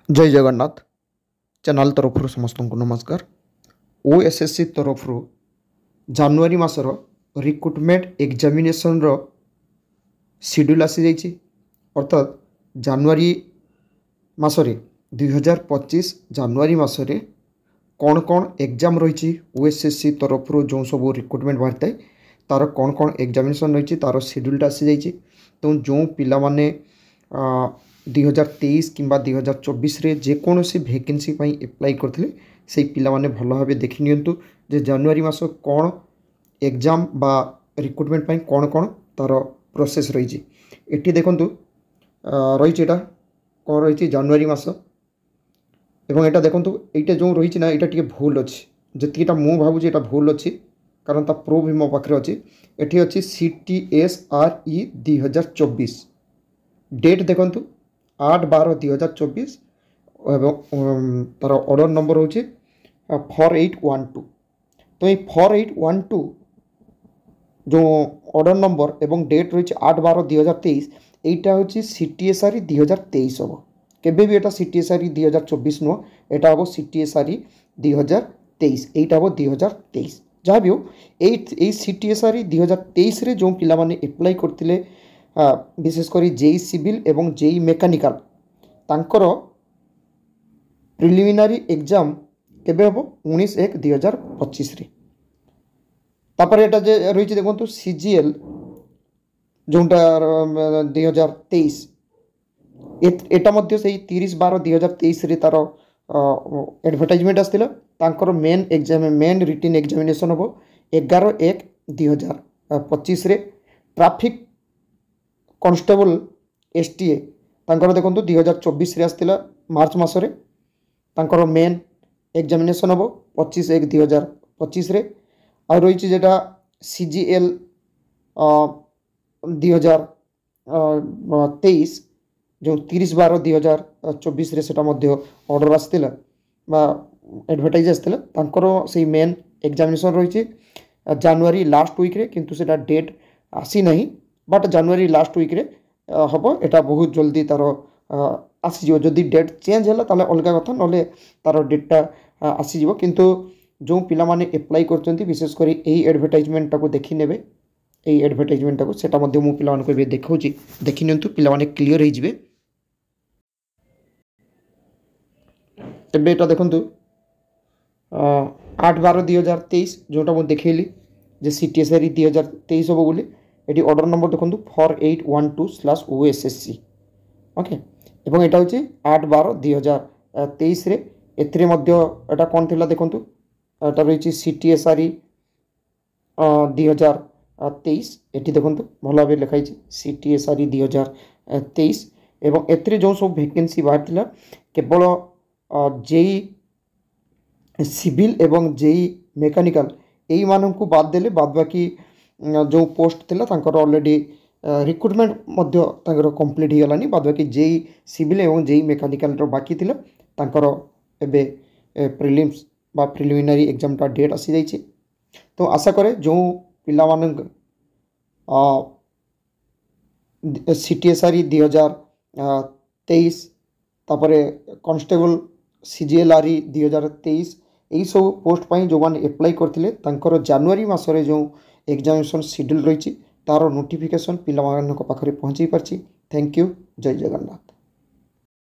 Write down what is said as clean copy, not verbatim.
जय जगन्नाथ चैनल तरफ समस्त को नमस्कार। ओएसएससी तरफ जानुआरी मासर रिक्रुटमेंट एग्जामिनेशन रो शेड्यूल आसी जाइए। अर्थात जानुआरी मासरे 2025 जानुआरी मासरे कौन कौन एग्जाम रही ओएसएससी तरफ जो सब रिक्रुटमेंट बाहरी थाए तार कौन कौन एग्जामिनेशन रही तार शेड्यूलटा आसी जाइए। तो जो पिला माने 2023 किंबा 2024 रे जेकोसी भैकेंसी एप्लाई करते से पिला माने भल भाव देखि नियंतु जे जानुआरी मास कौन एग्जाम बा रिक्रुटमेंट पाई कौन कौन तार प्रोसेस रही। एटी देखंतु रही एटा कौन रही जानुआरी मास एवं एटा देखंतु एटा जो रही ना एटा टिके भूल अच्छी जीटा मु भावुची एटा भूल अच्छी कारण ता प्रो भी मो पाखे अच्छी। एटी अच्छी CTSRE 2024 डेट देखंतु 8/12/2024 एवं तार ऑर्डर नंबर हूँ 4812। तो ये 4812 जो ऑर्डर नंबर एवं डेट रही 8/12/2023 यहीटा हूँ CTSRE 2023 हम केबे भी एटा CTSRE 2024 नुह एटा हम CTSRE 2023 यहीटा हम 2023 जहाँ भी हो यही CTSRE 2023 रे जो पिला माने एप्लाई करथिले विशेषकर जेई सिविल एवं जेई मेकानिकल तांकर प्रिलिमिनारी एग्जाम केबे हम 19/1/2025 रे। तापर एटा जे रही देखो CGL जोटा 2023 एटा मध्य से 30/12/2023 रे तार एडवर्टाइजमेंट आसला। तांकर main exam main written examination हम 11/1/2025 रे। ट्रैफिक कॉन्स्टेबल STA तांकर देखो 2024 आसला मार्च मसरे तांकर मेन एग्जामिनेशन हम 25/1/2025 रे। आ रही जेटा CGL 2023 जो 30/12/2024 रे सेटा मध्य ऑर्डर आसला बा एडवर्टाइज आसला तांकर से मेन एग्जामिनेशन रही जानुआरी लास्ट वीक रे किंतु सेटा डेट आसी नहीं बट जानुआरी लास्ट वीक रे हम एटा बहुत जल्दी तार आसीज जदि डेट चेंज है ताले अलग कथा ना तार डेटा आसीज किंतु जो पिला माने एप्लाई करछंती विशेषकर यही एडवर्टाइजमेंट को देखि नेबे यही एडवर्टाइजमेंट को सेटा मध्य मु पिला मानको बे देखाउची देखि नियंतु पिला माने क्लियर हो जिवे। तबे एटा देखंतु 8/12/2023 जोटा मु देखैली जे CTSRE 2023 हम बोली ये ऑर्डर नंबर देखो 4812/OSSC ओके एवं यहाँ हूँ 8/12/2023 रे एथिरे मध्य एटा कौन थिला देखो एटा रही CTSRE 2023 एटी देखो भल भाव लिखाई CTSRE 2023 एवं एथिरे जो सब वैकेंसी बाहर थिला केवल जेई सिविल एवं जेई मेकानिकल यही मानक बाद देले बाद बाकी जो पोस्ट थिला तांकर ऑलरेडी रिक्रुटमेंट मध्य तांकर कंप्लीट हो गलानी बाद बाकी जेई सिविल एवं जेई मेकानिकल रो बाकी थिला तांकर एबे प्रिलिम्स बा प्रिलिमिनरी एग्जाम टा डेट आसी जाइए। तो आशा करे जो पिला मानक CTSRE 2023 तापरे कांस्टेबल CGLRE 2023 यही सब पोस्ट पाई जो मैंने एप्लाई करथिले तांकर जानुआरी मासरे जो एग्जामिनेशन शेड्यूल रही तार नोटिफिकेशन पिला पाखरे पहुँची पार्ची। Thank you. जय जगन्नाथ।